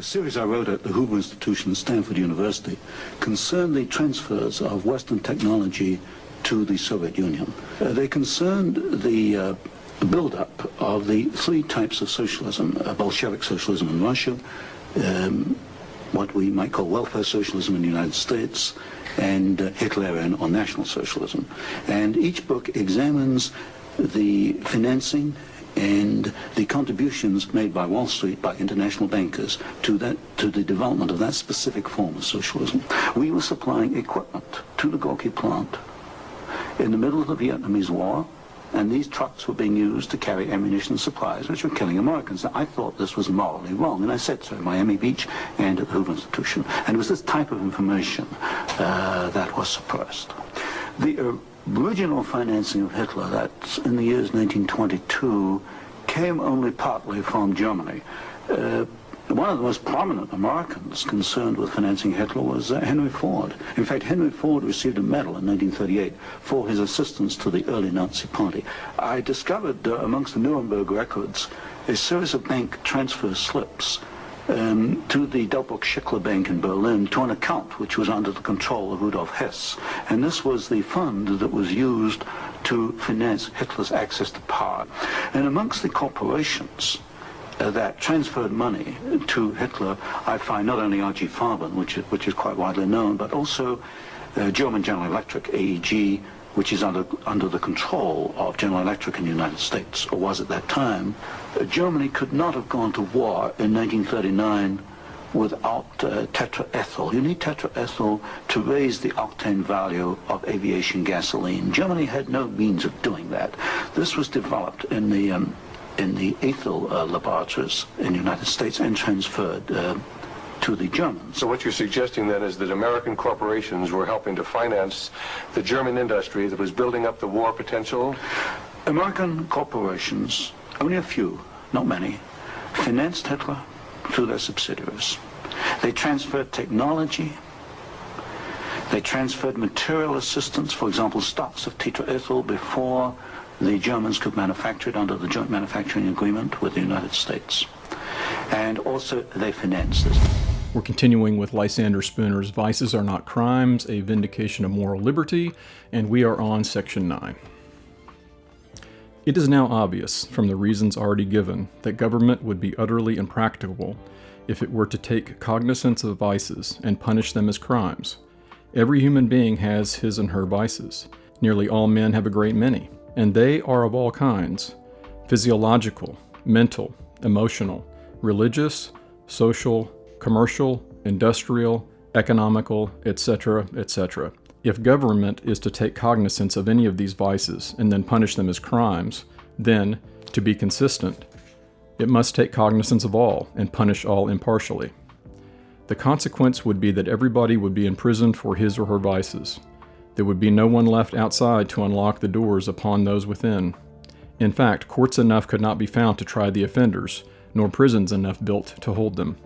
The series I wrote at the Hoover Institute at Stanford University concerned the transfers of Western technology to the Soviet Union. They concerned the build-up of the three types of socialism: Bolshevik socialism in Russia, what we might call welfare socialism in the United States, and Hitlerian or National Socialism. And each book examines the financing and the contributions made by Wall Street, by international bankers, to the development of that specific form of socialism. We were supplying equipment to the Gorky plant in the middle of the Vietnamese War, and these trucks were being used to carry ammunition supplies which were killing Americans. I thought this was morally wrong, and I said so in Miami Beach and at the Hoover Institute. And it was this type of information that was suppressed. The original financing of Hitler, that's in the years 1922, came only partly from Germany. One of the most prominent Americans concerned with financing Hitler was Henry Ford. In fact, Henry Ford received a medal in 1938 for his assistance to the early Nazi Party. I discovered amongst the Nuremberg records a series of bank transfer slips to the Delbruck Schickler Bank in Berlin to an account which was under the control of Rudolf Hess. And this was the fund that was used to finance Hitler's access to power. And amongst the corporations that transferred money to Hitler, I find not only R.G. Farben, which is quite widely known, but also German General Electric, AEG, which is under the control of General Electric in the United States, or was at that time. Germany could not have gone to war in 1939 without tetraethyl. You need tetraethyl to raise the octane value of aviation gasoline. Germany had no means of doing that. This was developed in the ethyl laboratories in the United States and transferred to the Germans. So what you're suggesting then is that American corporations were helping to finance the German industry that was building up the war potential? American corporations, only a few, not many, financed Hitler through their subsidiaries. They transferred technology. They transferred material assistance, for example, stocks of tetraethyl before the Germans could manufacture it under the joint manufacturing agreement with the United States. And also they financed this. We're continuing with Lysander Spooner's Vices Are Not Crimes, a Vindication of Moral Liberty, and we are on Section 9. It is now obvious, from the reasons already given, that government would be utterly impracticable if it were to take cognizance of vices and punish them as crimes. Every human being has his and her vices. Nearly all men have a great many, and they are of all kinds: physiological, mental, emotional, religious, social, commercial, industrial, economical, etc., etc. If government is to take cognizance of any of these vices and then punish them as crimes, then, to be consistent, it must take cognizance of all and punish all impartially. The consequence would be that everybody would be imprisoned for his or her vices. There would be no one left outside to unlock the doors upon those within. In fact, courts enough could not be found to try the offenders, nor prisons enough built to hold them.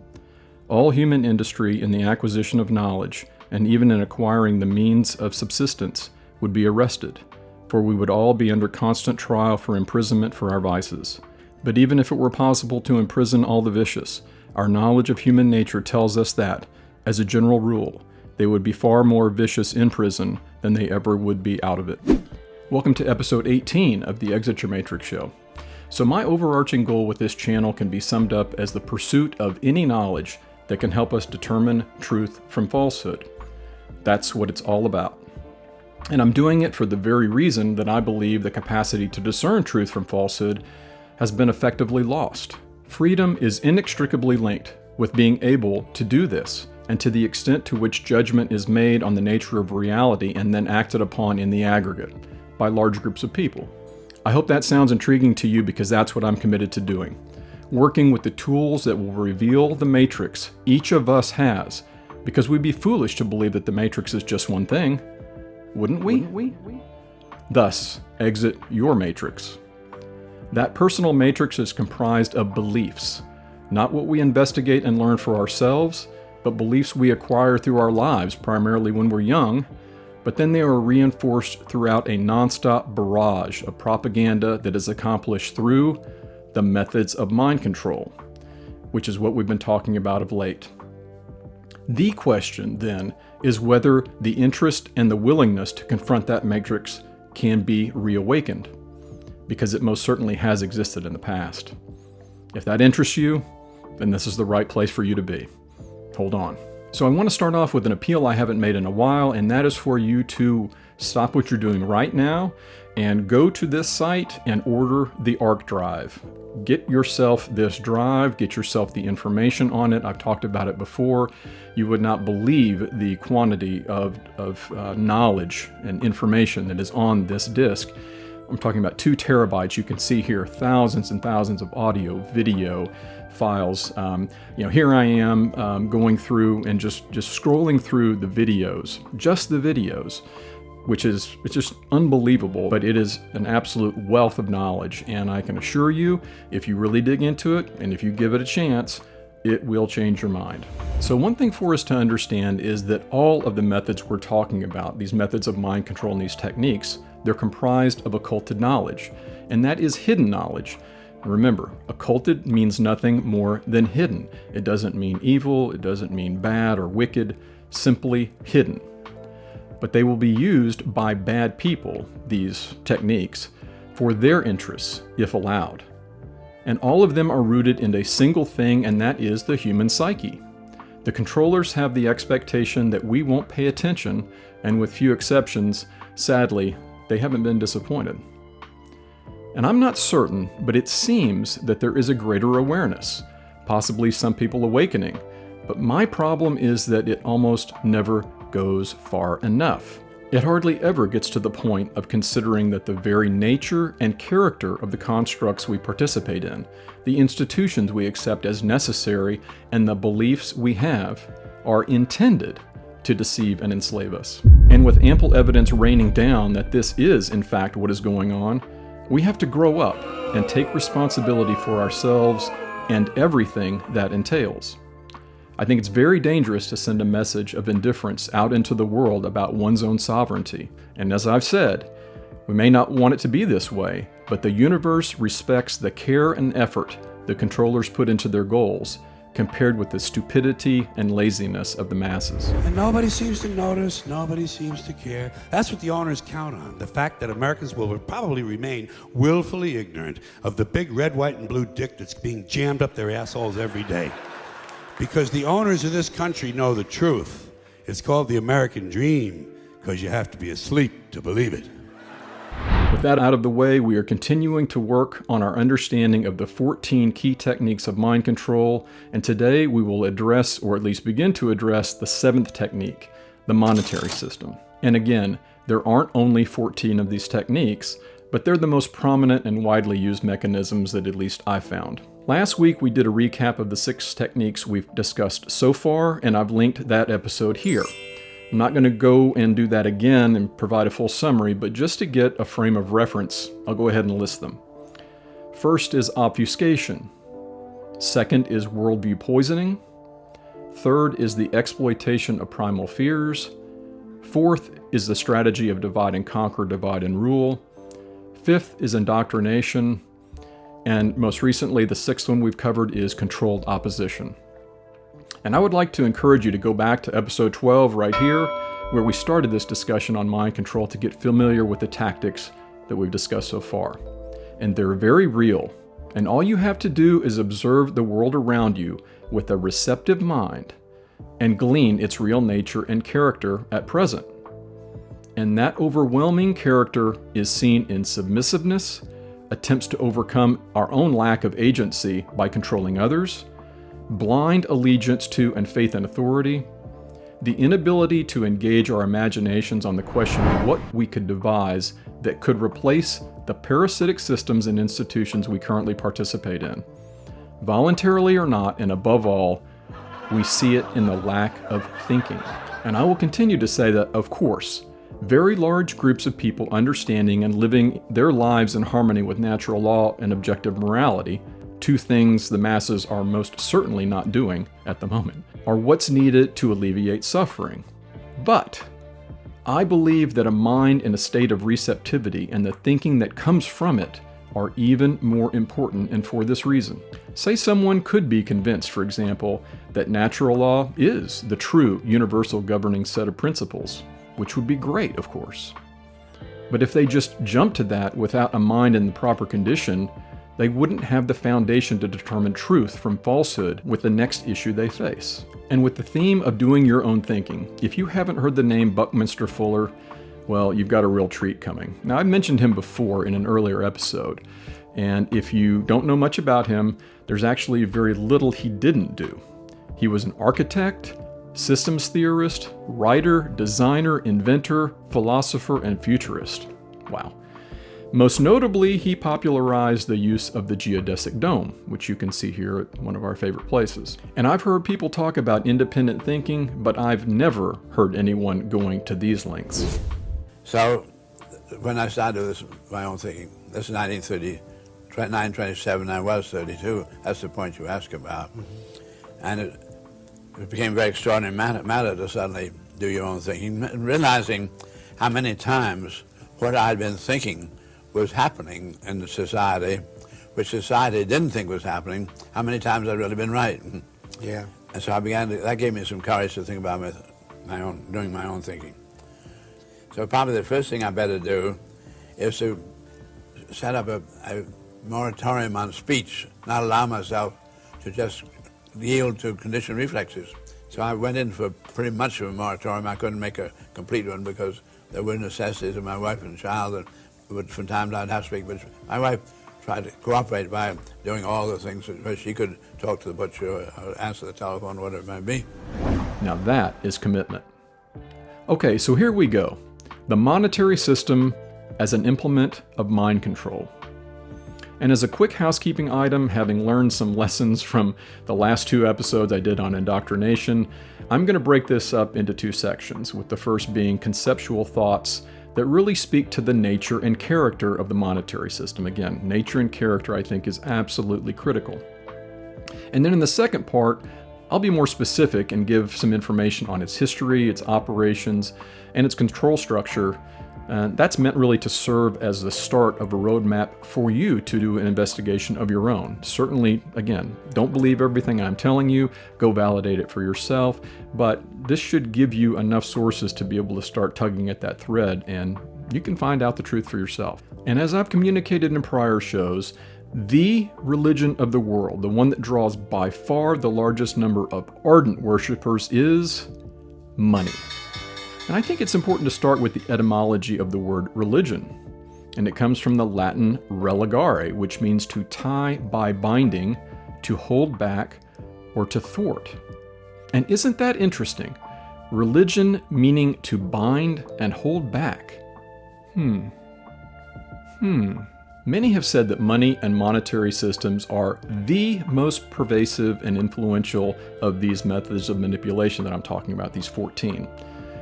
All human industry in the acquisition of knowledge, and even in acquiring the means of subsistence, would be arrested, for we would all be under constant trial for imprisonment for our vices. But even if it were possible to imprison all the vicious, our knowledge of human nature tells us that, as a general rule, they would be far more vicious in prison than they ever would be out of it. Welcome to episode 18 of the Exit Your Matrix Show. So my overarching goal with this channel can be summed up as the pursuit of any knowledge that can help us determine truth from falsehood. That's what it's all about. And I'm doing it for the very reason that I believe the capacity to discern truth from falsehood has been effectively lost. Freedom is inextricably linked with being able to do this, and to the extent to which judgment is made on the nature of reality and then acted upon in the aggregate by large groups of people. I hope that sounds intriguing to you, because that's what I'm committed to doing. Working with the tools that will reveal the matrix each of us has, because we'd be foolish to believe that the matrix is just one thing, wouldn't we? Thus, exit your matrix. That personal matrix is comprised of beliefs, not what we investigate and learn for ourselves, but beliefs we acquire through our lives, primarily when we're young, but then they are reinforced throughout a nonstop barrage of propaganda that is accomplished through the methods of mind control. which is what we've been talking about of late. The question, then, is whether the interest and the willingness to confront that matrix can be reawakened, because it most certainly has existed in the past. If that interests you, then this is the right place for you to be. Hold on. So I want to start off with an appeal I haven't made in a while, and that is for you to stop what you're doing right now and go to this site and order the ARC drive. Get yourself this drive, get yourself the information on it. I've talked about it before. You would not believe the quantity of knowledge and information that is on this disk. I'm talking about 2 terabytes. You can see here thousands and thousands of audio, video files. Here I am going through and just scrolling through the videos, just the videos, which is it's just unbelievable, but it is an absolute wealth of knowledge. And I can assure you, if you really dig into it and if you give it a chance, it will change your mind. So one thing for us to understand is that all of the methods we're talking about, these methods of mind control and these techniques, they're comprised of occulted knowledge, and that is hidden knowledge. Remember, occulted means nothing more than hidden. It doesn't mean evil, it doesn't mean bad or wicked, simply hidden. But they will be used by bad people, these techniques, for their interests, if allowed. And all of them are rooted in a single thing, and that is the human psyche. The controllers have the expectation that we won't pay attention, and with few exceptions, sadly, they haven't been disappointed. And I'm not certain, but it seems that there is a greater awareness, possibly some people awakening. But my problem is that it almost never goes far enough. It hardly ever gets to the point of considering that the very nature and character of the constructs we participate in, the institutions we accept as necessary, and the beliefs we have are intended to deceive and enslave us. And with ample evidence raining down that this is, in fact, what is going on, we have to grow up and take responsibility for ourselves and everything that entails. I think it's very dangerous to send a message of indifference out into the world about one's own sovereignty. And as I've said, we may not want it to be this way, but the universe respects the care and effort the controllers put into their goals, compared with the stupidity and laziness of the masses. And nobody seems to notice, nobody seems to care. That's what the owners count on, the fact that Americans will probably remain willfully ignorant of the big red, white, and blue dick that's being jammed up their assholes every day. Because the owners of this country know the truth. It's called the American dream, because you have to be asleep to believe it. With that out of the way, we are continuing to work on our understanding of the 14 key techniques of mind control, and today we will address, or at least begin to address, the 7th technique, the monetary system. And again, there aren't only 14 of these techniques, but they're the most prominent and widely used mechanisms that at least I found. Last week we did a recap of the 6 techniques we've discussed so far, and I've linked that episode here. I'm not going to go and do that again and provide a full summary, but just to get a frame of reference, I'll go ahead and list them. First is obfuscation. Second is worldview poisoning. Third is the exploitation of primal fears. Fourth is the strategy of divide and conquer, divide and rule. Fifth is indoctrination. And most recently, the 6th one we've covered is controlled opposition. And I would like to encourage you to go back to episode 12 right here, where we started this discussion on mind control to get familiar with the tactics that we've discussed so far. And they're very real. And all you have to do is observe the world around you with a receptive mind and glean its real nature and character at present. And that overwhelming character is seen in submissiveness, attempts to overcome our own lack of agency by controlling others, blind allegiance to and faith in authority, the inability to engage our imaginations on the question of what we could devise that could replace the parasitic systems and institutions we currently participate in. Voluntarily or not, and above all, we see it in the lack of thinking. And I will continue to say that, of course, very large groups of people understanding and living their lives in harmony with natural law and objective morality, 2 things the masses are most certainly not doing at the moment, are what's needed to alleviate suffering. But I believe that a mind in a state of receptivity and the thinking that comes from it are even more important, and for this reason. Say someone could be convinced, for example, that natural law is the true universal governing set of principles, which would be great, of course. But if they just jump to that without a mind in the proper condition, they wouldn't have the foundation to determine truth from falsehood with the next issue they face. And with the theme of doing your own thinking, if you haven't heard the name Buckminster Fuller, well, you've got a real treat coming. Now, I mentioned him before in an earlier episode, and if you don't know much about him, there's actually very little he didn't do. He was an architect, systems theorist, writer, designer, inventor, philosopher, and futurist. Wow. Most notably, he popularized the use of the geodesic dome, which you can see here at one of our favorite places. And I've heard people talk about independent thinking, but I've never heard anyone going to these lengths. So, when I started this, my own thinking, this is 1927, I was 32, that's the point you ask about. And it became a very extraordinary matter to suddenly do your own thinking, realizing how many times what I'd been thinking was happening in the society, which society didn't think was happening, how many times I'd really been right. Yeah. And so I began to, that gave me some courage to think about doing my own thinking. So probably the first thing I better do is to set up a moratorium on speech, not allow myself to just yield to conditioned reflexes. So I went in for pretty much of a moratorium. I couldn't make a complete one because there were necessities of my wife and child that from time to time I'd have to speak. But my wife tried to cooperate by doing all the things where she could talk to the butcher or answer the telephone, whatever it might be. Now that is commitment. Okay, so here we go. The monetary system as an implement of mind control. And as a quick housekeeping item, having learned some lessons from the last 2 episodes I did on indoctrination, I'm going to break this up into 2 sections, with the first being conceptual thoughts that really speak to the nature and character of the monetary system. Again, nature and character I think is absolutely critical. And then in the second part, I'll be more specific and give some information on its history, its operations, and its control structure. That's meant really to serve as the start of a roadmap for you to do an investigation of your own. Certainly, again, don't believe everything I'm telling you, go validate it for yourself, but this should give you enough sources to be able to start tugging at that thread, and you can find out the truth for yourself. And as I've communicated in prior shows, the religion of the world, the one that draws by far the largest number of ardent worshipers, is money. And I think it's important to start with the etymology of the word religion. And it comes from the Latin religare, which means to tie by binding, to hold back, or to thwart. And isn't that interesting? Religion meaning to bind and hold back. Many have said that money and monetary systems are the most pervasive and influential of these methods of manipulation that I'm talking about, these 14.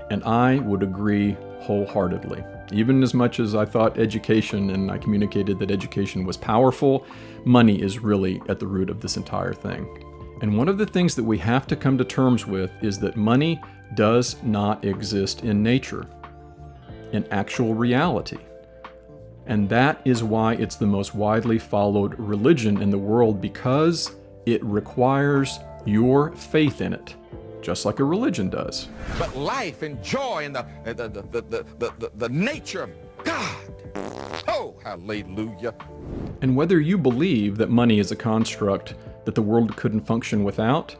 And I would agree wholeheartedly. Even as much as I thought education, and I communicated that education was powerful, money is really at the root of this entire thing. And one of the things that we have to come to terms with is that money does not exist in nature, in actual reality. And that is why it's the most widely followed religion in the world, because it requires your faith in it, just like a religion does. But life and joy and the nature of God. Oh, hallelujah. And whether you believe that money is a construct that the world couldn't function without,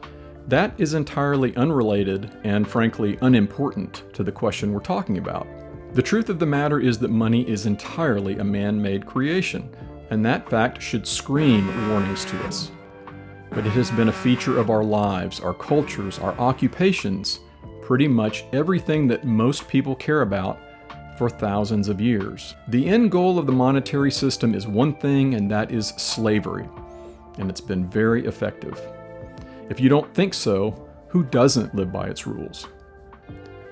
that is entirely unrelated and frankly unimportant to the question we're talking about. The truth of the matter is that money is entirely a man-made creation, and that fact should scream warnings to us. But it has been a feature of our lives, our cultures, our occupations, pretty much everything that most people care about for thousands of years. The end goal of the monetary system is one thing, and that is slavery. And it's been very effective. If you don't think so, who doesn't live by its rules?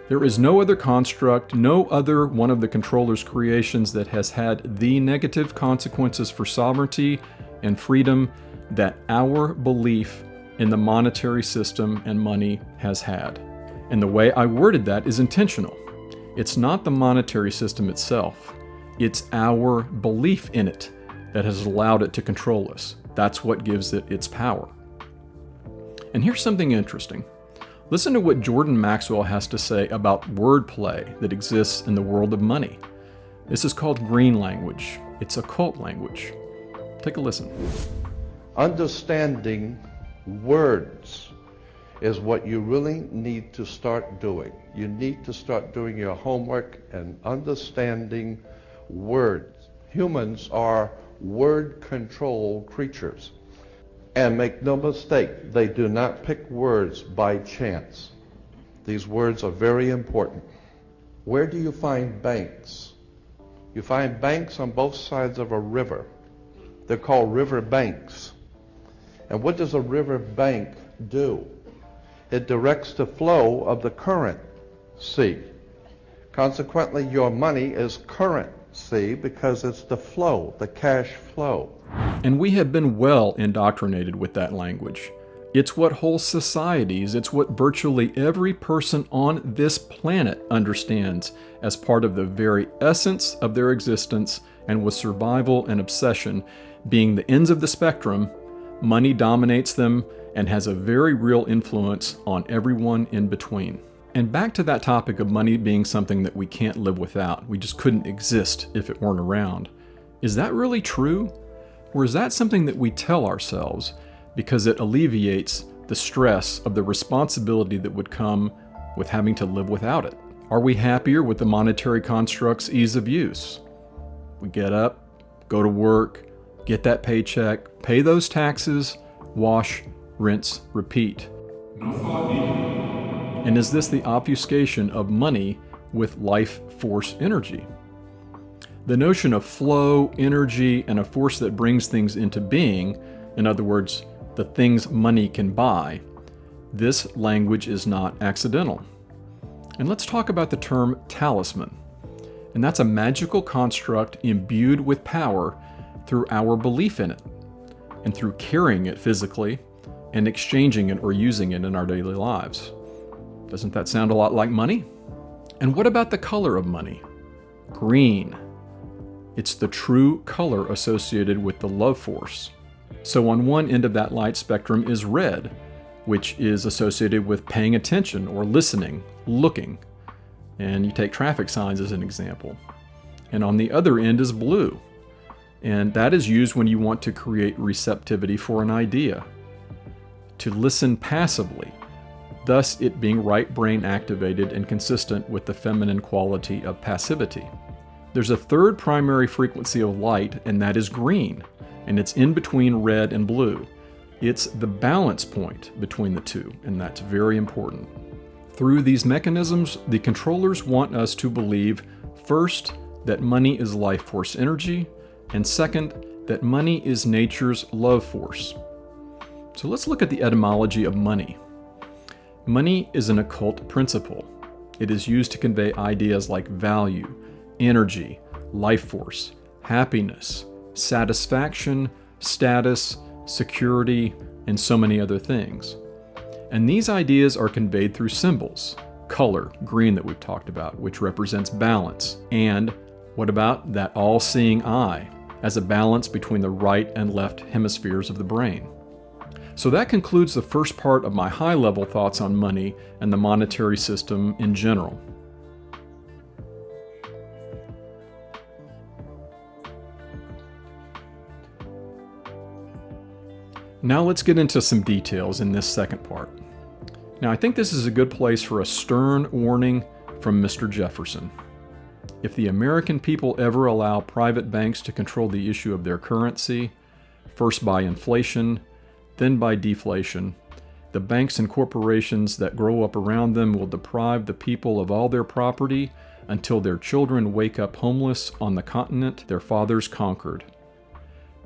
There is no other construct, no other one of the controller's creations that has had the negative consequences for sovereignty and freedom that our belief in the monetary system and money has had. And the way I worded that is intentional. It's not the monetary system itself. It's our belief in it that has allowed it to control us. That's what gives it its power. And here's something interesting. Listen to what Jordan Maxwell has to say about wordplay that exists in the world of money. This is called green language. It's occult language. Take a listen. Understanding words is what you really need to start doing. You need to start doing your homework and understanding words. Humans are word-controlled creatures. And make no mistake, they do not pick words by chance. These words are very important. Where do you find banks? You find banks on both sides of a river. They're called river banks. And what does a river bank do? It directs the flow of the currency. Consequently, your money is currency because it's the flow, the cash flow. And we have been well indoctrinated with that language. It's what whole societies, it's what virtually every person on this planet understands as part of the very essence of their existence, and with survival and obsession being the ends of the spectrum, money dominates them and has a very real influence on everyone in between. And back to that topic of money being something that we can't live without. We just couldn't exist if it weren't around. Is that really true? Or is that something that we tell ourselves because it alleviates the stress of the responsibility that would come with having to live without it? Are we happier with the monetary construct's ease of use? We get up, go to work, get that paycheck, pay those taxes, wash, rinse, repeat. And is this the obfuscation of money with life force energy? The notion of flow, energy, and a force that brings things into being, in other words, the things money can buy, this language is not accidental. And let's talk about the term talisman. And that's a magical construct imbued with power through our belief in it, and through carrying it physically and exchanging it or using it in our daily lives. Doesn't that sound a lot like money? And what about the color of money? Green. It's the true color associated with the love force. So on one end of that light spectrum is red, which is associated with paying attention or listening, looking. And you take traffic signs as an example. And on the other end is blue. And that is used when you want to create receptivity for an idea. To listen passively, thus it being right brain activated and consistent with the feminine quality of passivity. There's a third primary frequency of light, and that is green, and it's in between red and blue. It's the balance point between the two, and that's very important. Through these mechanisms, the controllers want us to believe, first, that money is life force energy, and second, that money is nature's love force. So let's look at the etymology of money. Money is an occult principle. It is used to convey ideas like value, energy, life force, happiness, satisfaction, status, security, and so many other things. And these ideas are conveyed through symbols. Color, green that we've talked about, which represents balance. And what about that all-seeing eye, as a balance between the right and left hemispheres of the brain? So that concludes the first part of my high-level thoughts on money and the monetary system in general. Now let's get into some details in this second part. Now I think this is a good place for a stern warning from Mr. Jefferson. If the American people ever allow private banks to control the issue of their currency, first by inflation, then by deflation, the banks and corporations that grow up around them will deprive the people of all their property until their children wake up homeless on the continent their fathers conquered.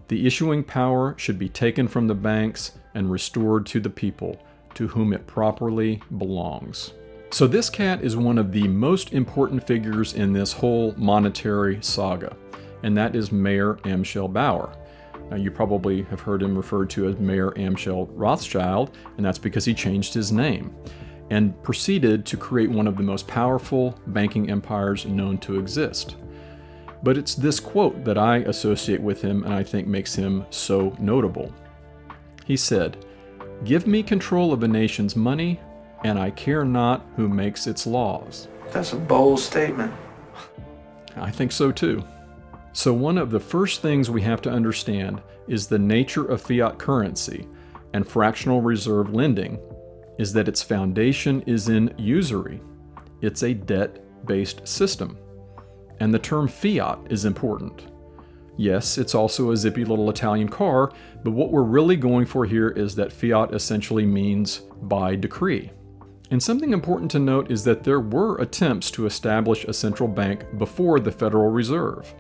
The issuing power should be taken from the banks and restored to the people, to whom it properly belongs. So this cat is one of the most important figures in this whole monetary saga, and that is Mayer Amschel Bauer. Now, you probably have heard him referred to as Mayer Amschel Rothschild, and that's because he changed his name and proceeded to create one of the most powerful banking empires known to exist. But it's this quote that I associate with him and I think makes him so notable. He said, "Give me control of a nation's money, and I care not who makes its laws." That's a bold statement. I think so too. So one of the first things we have to understand is the nature of fiat currency and fractional reserve lending is that its foundation is in usury. It's a debt-based system. And the term fiat is important. Yes, it's also a zippy little Italian car, but what we're really going for here is that fiat essentially means by decree. And something important to note is that there were attempts to establish a central bank before the Federal Reserve.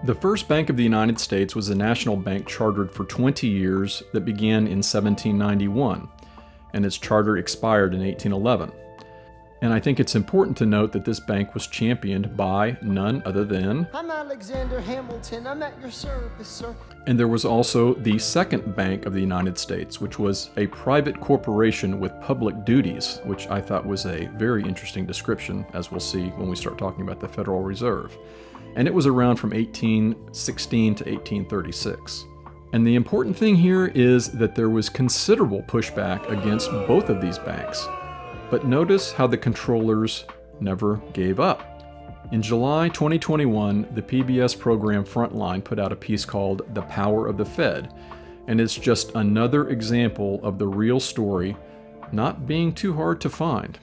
The first Bank of the United States was a national bank chartered for 20 years that began in 1791, and its charter expired in 1811. And I think it's important to note that this bank was championed by none other than... I'm Alexander Hamilton. I'm at your service, sir. And there was also the Second Bank of the United States, which was a private corporation with public duties, which I thought was a very interesting description, as we'll see when we start talking about the Federal Reserve. And it was around from 1816 to 1836. And the important thing here is that there was considerable pushback against both of these banks. But notice how the controllers never gave up. In July 2021, the PBS program Frontline put out a piece called The Power of the Fed, and it's just another example of the real story not being too hard to find.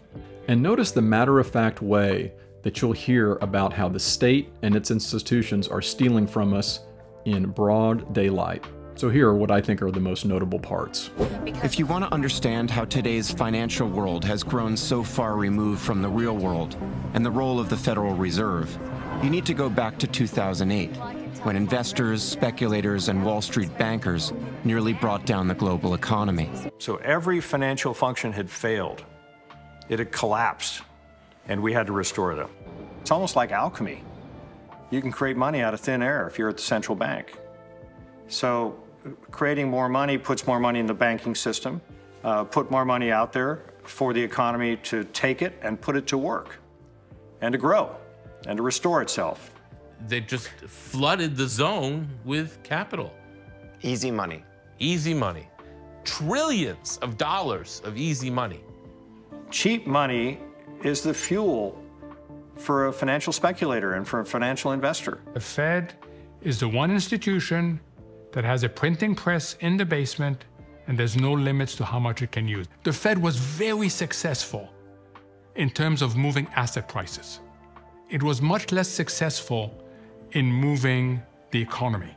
And notice the matter-of-fact way that you'll hear about how the state and its institutions are stealing from us in broad daylight. So here are what I think are the most notable parts. If you want to understand how today's financial world has grown so far removed from the real world and the role of the Federal Reserve, you need to go back to 2008, when investors, speculators, and Wall Street bankers nearly brought down the global economy. So every financial function had failed. It had collapsed, and we had to restore them. It's almost like alchemy. You can create money out of thin air if you're at the central bank. So creating more money puts more money in the banking system, put more money out there for the economy to take it and put it to work and to grow and to restore itself. They just flooded the zone with capital. Easy money. Easy money. Trillions of dollars of easy money. Cheap money is the fuel for a financial speculator and for a financial investor. The Fed is the one institution that has a printing press in the basement, and there's no limits to how much it can use. The Fed was very successful in terms of moving asset prices. It was much less successful in moving the economy.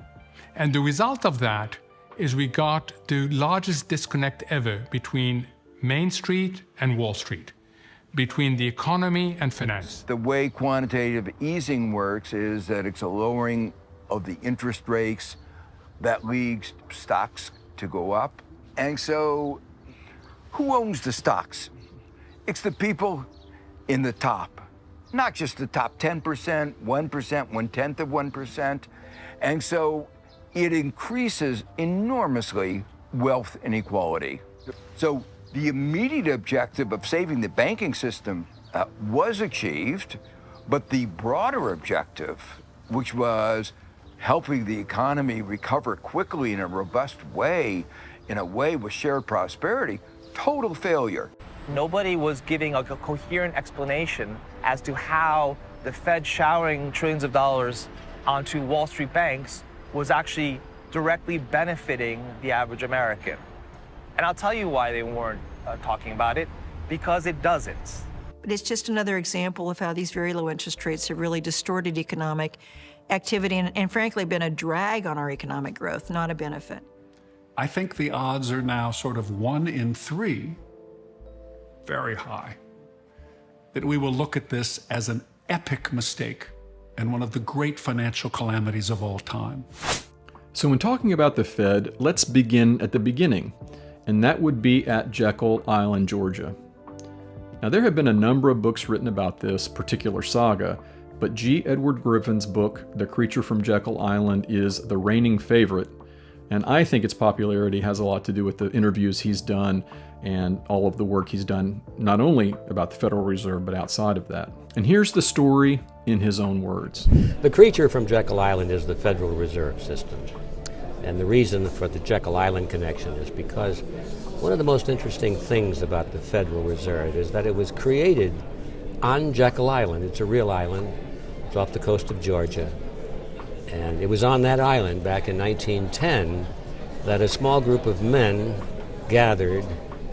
And the result of that is we got the largest disconnect ever between Main Street and Wall Street, between the economy and finance. The way quantitative easing works is that it's a lowering of the interest rates that leads stocks to go up. And so who owns the stocks? It's the people in the top, not just the top 10%, 1%, 1/10 of 1%. And so it increases enormously wealth inequality. So the immediate objective of saving the banking system was achieved, but the broader objective, which was helping the economy recover quickly in a robust way, in a way with shared prosperity, total failure. Nobody was giving a coherent explanation as to how the Fed showering trillions of dollars onto Wall Street banks was actually directly benefiting the average American. And I'll tell you why they weren't talking about it, because it doesn't. But it's just another example of how these very low interest rates have really distorted economic activity and frankly been a drag on our economic growth, not a benefit. I think the odds are now sort of 1 in 3, very high, that we will look at this as an epic mistake and one of the great financial calamities of all time. So when talking about the Fed, let's begin at the beginning, and that would be at Jekyll Island, Georgia. Now there have been a number of books written about this particular saga, but G. Edward Griffin's book, The Creature from Jekyll Island, is the reigning favorite, and I think its popularity has a lot to do with the interviews he's done and all of the work he's done, not only about the Federal Reserve, but outside of that. And here's the story in his own words. The creature from Jekyll Island is the Federal Reserve System. And the reason for the Jekyll Island connection is because one of the most interesting things about the Federal Reserve is that it was created on Jekyll Island. It's a real island. It's off the coast of Georgia. And it was on that island back in 1910 that a small group of men gathered,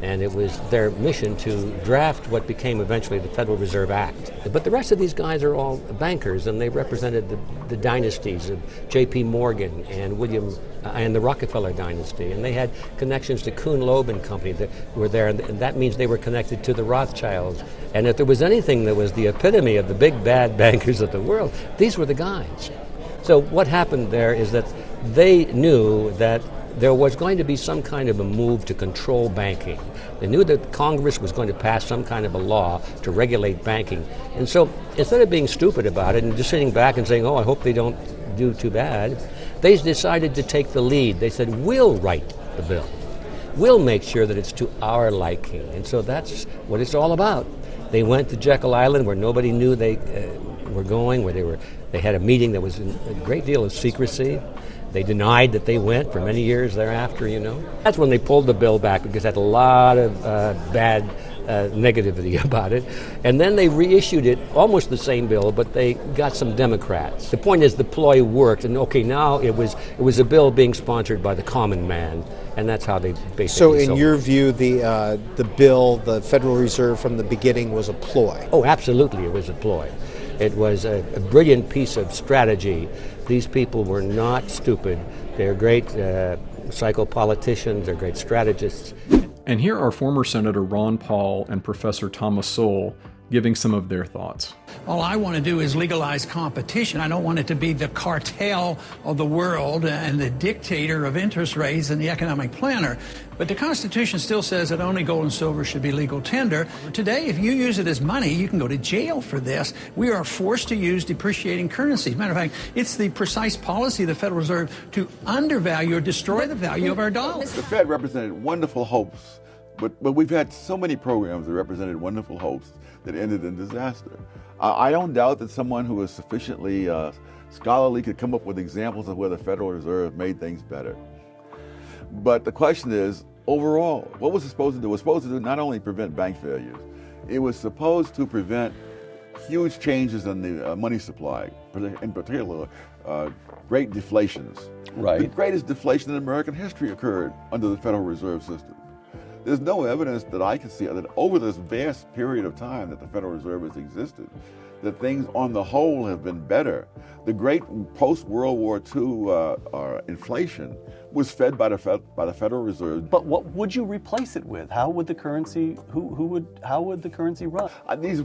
and it was their mission to draft what became eventually the Federal Reserve Act. But the rest of these guys are all bankers, and they represented the dynasties of J.P. Morgan and and the Rockefeller dynasty, and they had connections to Kuhn Loeb and Company that were there, and that means they were connected to the Rothschilds. And if there was anything that was the epitome of the big bad bankers of the world, these were the guys. So what happened there is that they knew that there was going to be some kind of a move to control banking. They knew that Congress was going to pass some kind of a law to regulate banking. And so instead of being stupid about it and just sitting back and saying, oh, I hope they don't do too bad, they decided to take the lead. They said, we'll write the bill. We'll make sure that it's to our liking. And so that's what it's all about. They went to Jekyll Island where nobody knew they were going, where they had a meeting that was in a great deal of secrecy. They denied that they went for many years thereafter, you know. That's when they pulled the bill back because it had a lot of bad negativity about it. And then they reissued it, almost the same bill, but they got some Democrats. The point is the ploy worked, and okay, now it was a bill being sponsored by the common man, and that's how they basically So in sold your it. view, the bill, the Federal Reserve from the beginning was a ploy? Oh, absolutely, it was a ploy. It was a brilliant piece of strategy. These people were not stupid. They're great psychopoliticians, they're great strategists. And here are former Senator Ron Paul and Professor Thomas Sowell giving some of their thoughts. All I want to do is legalize competition. I don't want it to be the cartel of the world and the dictator of interest rates and the economic planner. But the Constitution still says that only gold and silver should be legal tender. Today, if you use it as money, you can go to jail for this. We are forced to use depreciating currencies. Matter of fact, it's the precise policy of the Federal Reserve to undervalue or destroy the value of our dollar. The Fed represented wonderful hopes, but we've had so many programs that represented wonderful hopes that ended in disaster. I don't doubt that someone who is sufficiently scholarly could come up with examples of where the Federal Reserve made things better. But the question is, overall, what was it supposed to do? It was supposed to do not only prevent bank failures, it was supposed to prevent huge changes in the money supply, in particular, great deflations. Right. The greatest deflation in American history occurred under the Federal Reserve System. There's no evidence that I can see that over this vast period of time that the Federal Reserve has existed, that things on the whole have been better. The great post-World War II inflation was fed by the Federal Reserve. But what would you replace it with? How would the currency? How would the currency run?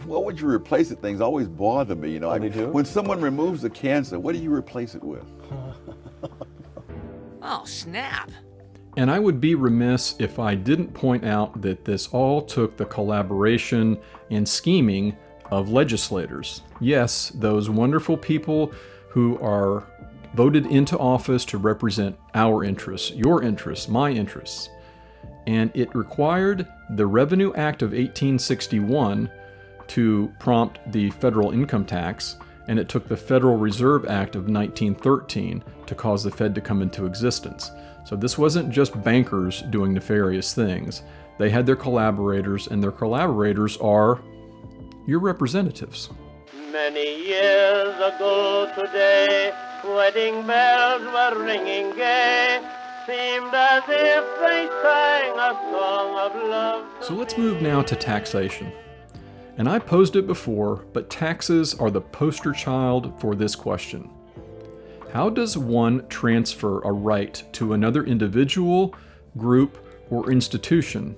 What would you replace it? Things always bother me. You know, when someone removes the cancer, what do you replace it with? Oh, snap. And I would be remiss if I didn't point out that this all took the collaboration and scheming of legislators. Yes, those wonderful people who are voted into office to represent our interests, your interests, my interests. And it required the Revenue Act of 1861 to prompt the federal income tax, and it took the Federal Reserve Act of 1913 to cause the Fed to come into existence. So this wasn't just bankers doing nefarious things. They had their collaborators, and their collaborators are your representatives. Many years ago today, wedding bells were ringing gay, seemed as if they sang a song of love. So let's move now to taxation. And I posed it before, but taxes are the poster child for this question. How does one transfer a right to another individual, group, or institution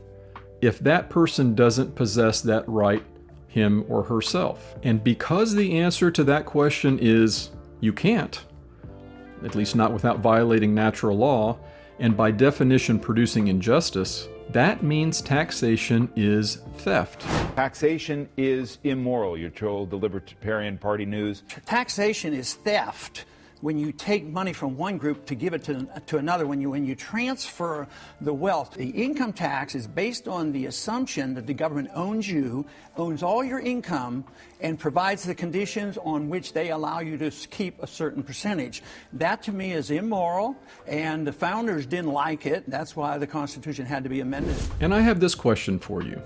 if that person doesn't possess that right, him or herself? And because the answer to that question is you can't, at least not without violating natural law, and by definition producing injustice, that means taxation is theft. Taxation is immoral, you're told the Libertarian Party News. Taxation is theft. when you take money from one group to give it to another, when you transfer the wealth. The income tax is based on the assumption that the government owns you, owns all your income, and provides the conditions on which they allow you to keep a certain percentage. That to me is immoral, and the founders didn't like it. That's why the Constitution had to be amended. And I have this question for you.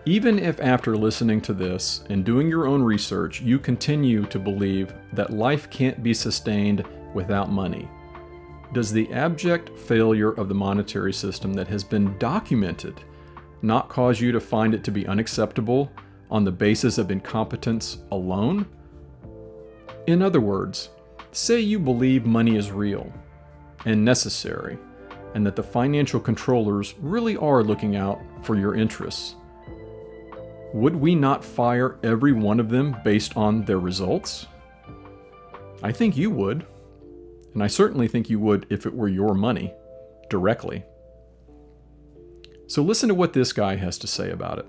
Even if after listening to this and doing your own research, you continue to believe that life can't be sustained without money, does the abject failure of the monetary system that has been documented not cause you to find it to be unacceptable on the basis of incompetence alone? In other words, say you believe money is real and necessary, and that the financial controllers really are looking out for your interests. Would we not fire every one of them based on their results? I think you would. And I certainly think you would if it were your money, directly. So listen to what this guy has to say about it.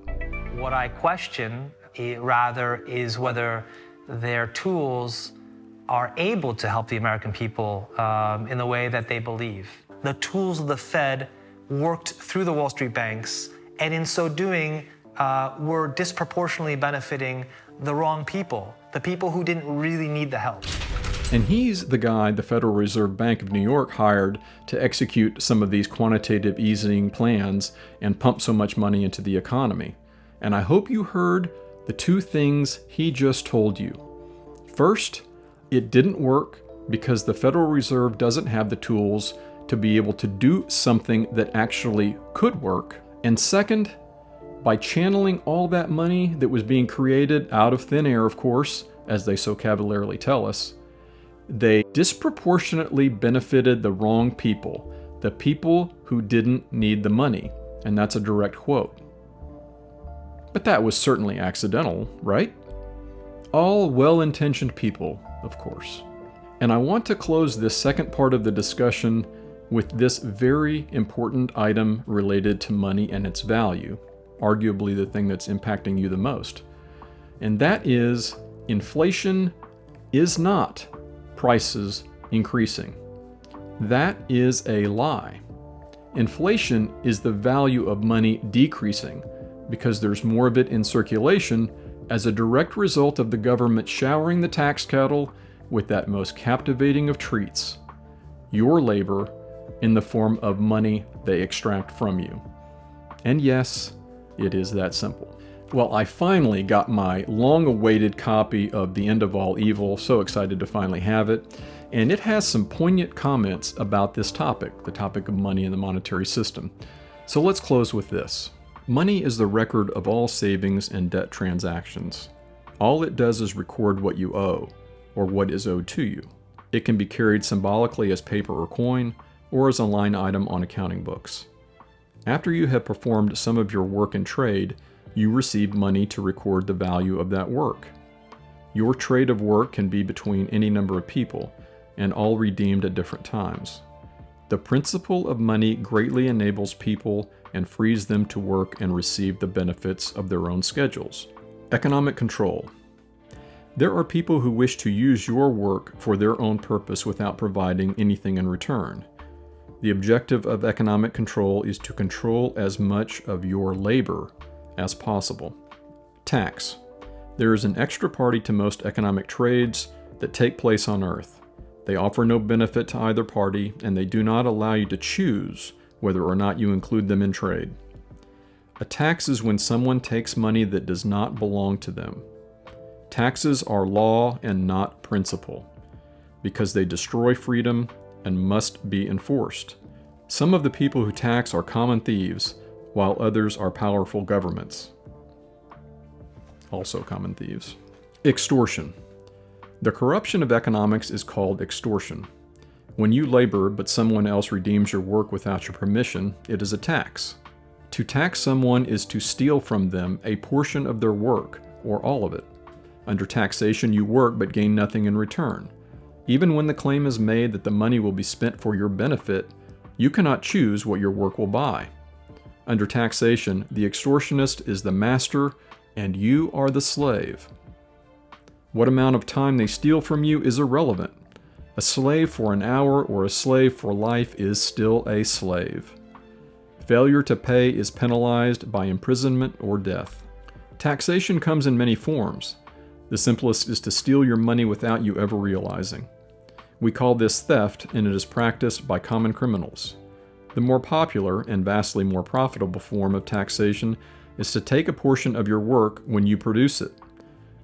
What I question, rather, is whether their tools are able to help the American people in the way that they believe. The tools of the Fed worked through the Wall Street banks, and in so doing, were disproportionately benefiting the wrong people, the people who didn't really need the help. And he's the guy the Federal Reserve Bank of New York hired to execute some of these quantitative easing plans and pump so much money into the economy. And I hope you heard the two things he just told you. First, it didn't work because the Federal Reserve doesn't have the tools to be able to do something that actually could work. And second, by channeling all that money that was being created out of thin air, of course, as they so cavalierly tell us, they disproportionately benefited the wrong people, the people who didn't need the money. And that's a direct quote. But that was certainly accidental, right? All well-intentioned people, of course. And I want to close this second part of the discussion with this very important item related to money and its value, arguably the thing that's impacting you the most. And that is, inflation is not prices increasing. That is a lie. Inflation is the value of money decreasing because there's more of it in circulation as a direct result of the government showering the tax cattle with that most captivating of treats, your labor, in the form of money they extract from you. And yes, it is that simple. Well, I finally got my long-awaited copy of The End of All Evil, so excited to finally have it, and it has some poignant comments about this topic, the topic of money in the monetary system. So let's close with this. Money is the record of all savings and debt transactions. All it does is record what you owe, or what is owed to you. It can be carried symbolically as paper or coin, or as a line item on accounting books. After you have performed some of your work and trade, you receive money to record the value of that work. Your trade of work can be between any number of people, and all redeemed at different times. The principle of money greatly enables people and frees them to work and receive the benefits of their own schedules. Economic control. There are people who wish to use your work for their own purpose without providing anything in return. The objective of economic control is to control as much of your labor as possible. Tax. There is an extra party to most economic trades that take place on earth. They offer no benefit to either party, and they do not allow you to choose whether or not you include them in trade. A tax is when someone takes money that does not belong to them. Taxes are law and not principle, because they destroy freedom and must be enforced. Some of the people who tax are common thieves, while others are powerful governments. Also common thieves. Extortion. The corruption of economics is called extortion. When you labor but someone else redeems your work without your permission, it is a tax. To tax someone is to steal from them a portion of their work, or all of it. Under taxation, you work but gain nothing in return. Even when the claim is made that the money will be spent for your benefit, you cannot choose what your work will buy. Under taxation, the extortionist is the master and you are the slave. What amount of time they steal from you is irrelevant. A slave for an hour or a slave for life is still a slave. Failure to pay is penalized by imprisonment or death. Taxation comes in many forms. The simplest is to steal your money without you ever realizing. We call this theft, and it is practiced by common criminals. The more popular and vastly more profitable form of taxation is to take a portion of your work when you produce it,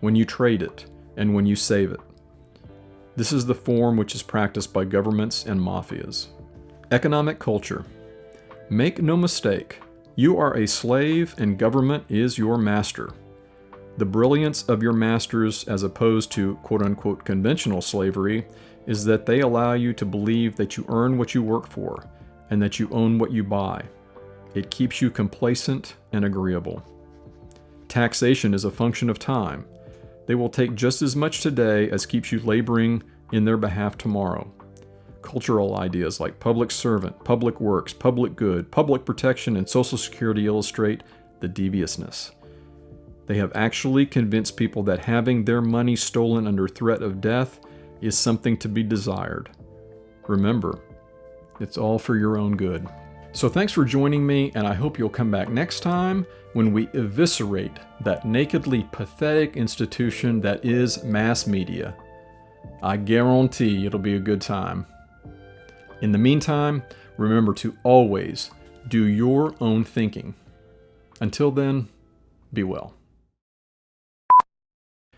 when you trade it, and when you save it. This is the form which is practiced by governments and mafias. Economic culture. Make no mistake, you are a slave and government is your master. The brilliance of your masters, as opposed to quote-unquote conventional slavery, is that they allow you to believe that you earn what you work for and that you own what you buy. It keeps you complacent and agreeable. Taxation is a function of time. They will take just as much today as keeps you laboring in their behalf tomorrow. Cultural ideas like public servant, public works, public good, public protection, and Social Security illustrate the deviousness. They have actually convinced people that having their money stolen under threat of death is something to be desired. Remember, it's all for your own good. So thanks for joining me, and I hope you'll come back next time when we eviscerate that nakedly pathetic institution that is mass media. I guarantee it'll be a good time. In the meantime, remember to always do your own thinking. Until then, be well.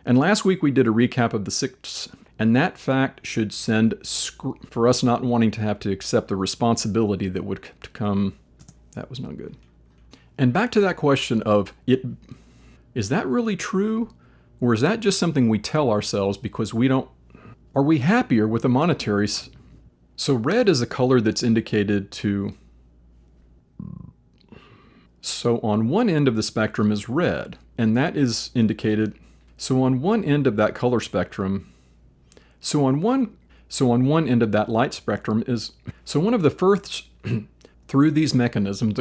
And last week we did a recap of the 6, and that fact should send for us not wanting to have to accept the responsibility that would come. That was not good. And back to that question of, is that really true? Or is that just something we tell ourselves because we don't... Are we happier with the monetary... So red is a color that's indicated to... So on one end of the spectrum is red, and that is indicated... So on one end of that color spectrum... So on one end of that light spectrum is... So one of the first... through these mechanisms...